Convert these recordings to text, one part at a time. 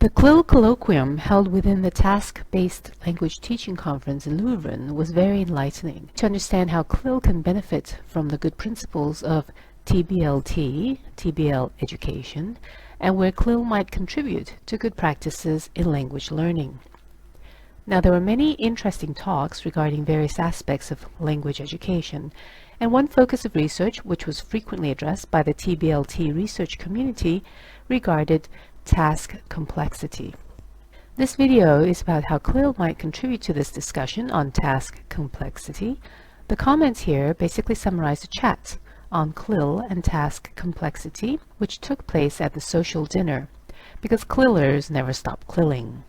The CLIL colloquium held within the Task-Based Language Teaching Conference in Leuven was very enlightening to understand how CLIL can benefit from the good principles of TBLT, TBL education, and where CLIL might contribute to good practices in language learning. Now, there were many interesting talks regarding various aspects of language education, and one focus of research, which was frequently addressed by the TBLT research community, regarded task complexity. This video is about how CLIL might contribute to this discussion on task complexity. The comments here basically summarize a chat on CLIL and task complexity, which took place at the social dinner, because CLILers never stop CLILing.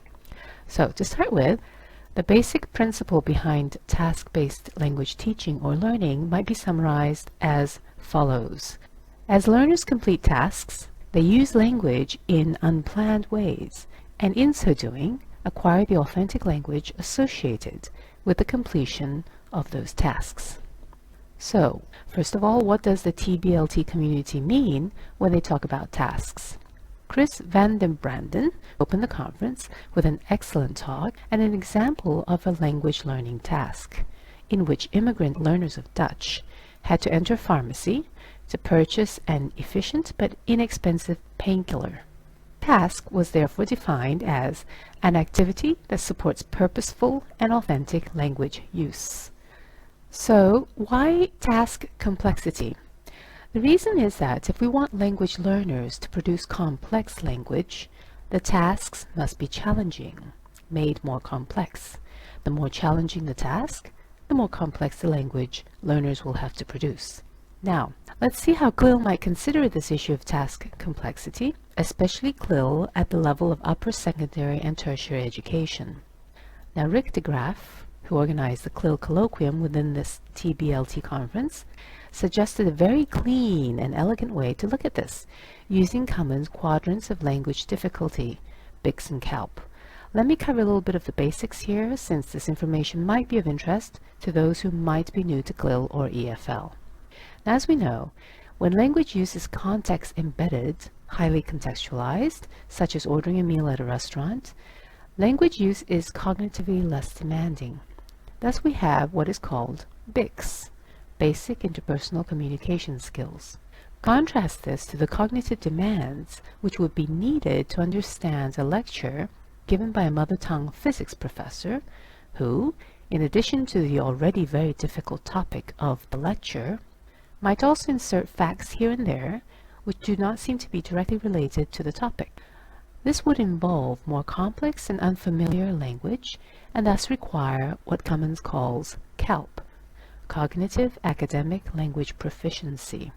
So, to start with, the basic principle behind task-based language teaching or learning might be summarized as follows. As learners complete tasks, they use language in unplanned ways, and in so doing, acquire the authentic language associated with the completion of those tasks. So, first of all, what does the TBLT community mean when they talk about tasks? Chris van den Branden opened the conference with an excellent talk and an example of a language learning task, in which immigrant learners of Dutch had to enter a pharmacy to purchase an efficient but inexpensive painkiller. Task was therefore defined as an activity that supports purposeful and authentic language use. So, why task complexity? The reason is that if we want language learners to produce complex language, the tasks must be challenging, made more complex. The more challenging the task, the more complex the language learners will have to produce. Now, let's see how CLIL might consider this issue of task complexity, especially CLIL at the level of upper secondary and tertiary education. Now, Rick de Graaf, who organized the CLIL colloquium within this TBLT conference, suggested a very clean and elegant way to look at this, using Cummins' quadrants of language difficulty, BICS and CALP. Let me cover a little bit of the basics here, since this information might be of interest to those who might be new to CLIL or EFL. Now, as we know, when language use is context-embedded, highly contextualized, such as ordering a meal at a restaurant, language use is cognitively less demanding. Thus, we have what is called BICS, Basic Interpersonal Communication Skills. Contrast this to the cognitive demands which would be needed to understand a lecture given by a mother tongue physics professor who, in addition to the already very difficult topic of the lecture, might also insert facts here and there which do not seem to be directly related to the topic. This would involve more complex and unfamiliar language and thus require what Cummins calls CALP, Cognitive Academic Language Proficiency.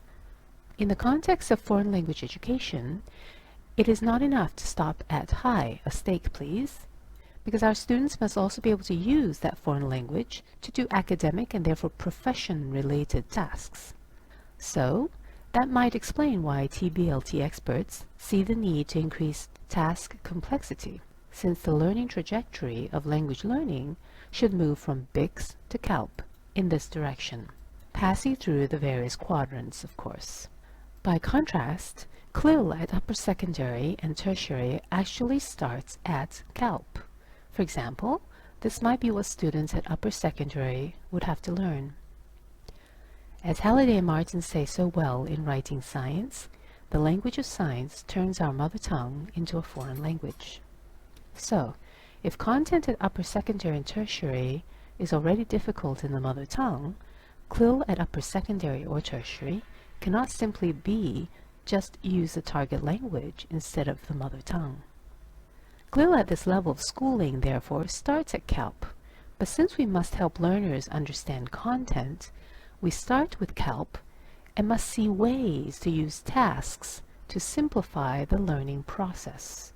In the context of foreign language education, it is not enough to stop at "Hi, a steak please," because our students must also be able to use that foreign language to do academic and therefore profession-related tasks. So, that might explain why TBLT experts see the need to increase task complexity, since the learning trajectory of language learning should move from BICS to CALP in this direction, passing through the various quadrants, of course. By contrast, CLIL at upper secondary and tertiary actually starts at CALP. For example, this might be what students at upper secondary would have to learn. As Halliday and Martin say so well in Writing Science, the language of science turns our mother tongue into a foreign language. So, if content at upper secondary and tertiary is already difficult in the mother tongue, CLIL at upper secondary or tertiary cannot simply be just use the target language instead of the mother tongue. CLIL at this level of schooling, therefore, starts at CALP, but since we must help learners understand content, we start with CALP and must see ways to use tasks to simplify the learning process.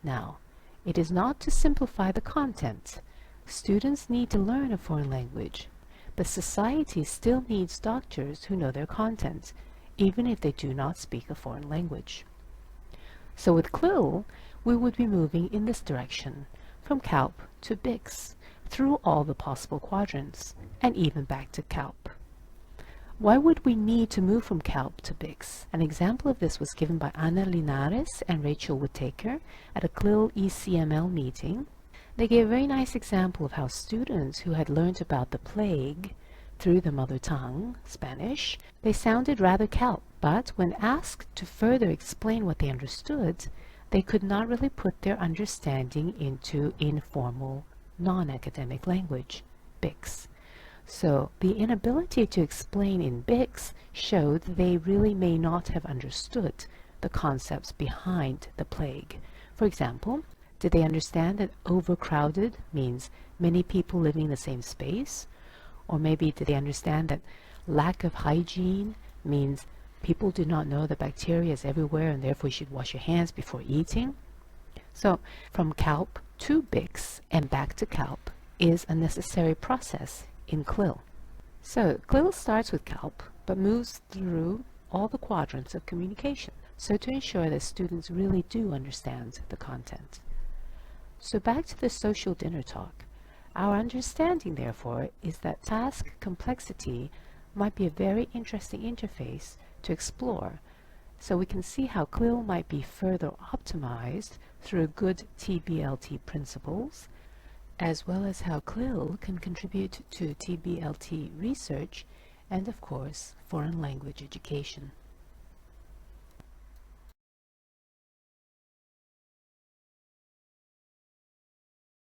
Now, it is not to simplify the content. Students need to learn a foreign language, but society still needs doctors who know their content, even if they do not speak a foreign language. So with CLIL, we would be moving in this direction, from CALP to BICS, through all the possible quadrants, and even back to CALP. Why would we need to move from CALP to BICS? An example of this was given by Ana Linares and Rachel Whittaker at a CLIL ECML meeting. They gave a very nice example of how students who had learned about the plague through the mother tongue, Spanish, they sounded rather CALP, but when asked to further explain what they understood, they could not really put their understanding into informal, non-academic language, BICS. So the inability to explain in BICS showed they really may not have understood the concepts behind the plague. For example, did they understand that overcrowded means many people living in the same space? Or maybe did they understand that lack of hygiene means people do not know that bacteria is everywhere and therefore you should wash your hands before eating? So from CALP to BICS and back to CALP is a necessary process in CLIL. So CLIL starts with CALP but moves through all the quadrants of communication, so to ensure that students really do understand the content. So back to the social dinner talk. Our understanding, therefore, is that task complexity might be a very interesting interface to explore, so we can see how CLIL might be further optimized through good TBLT principles, as well as how CLIL can contribute to TBLT research and, of course, foreign language education.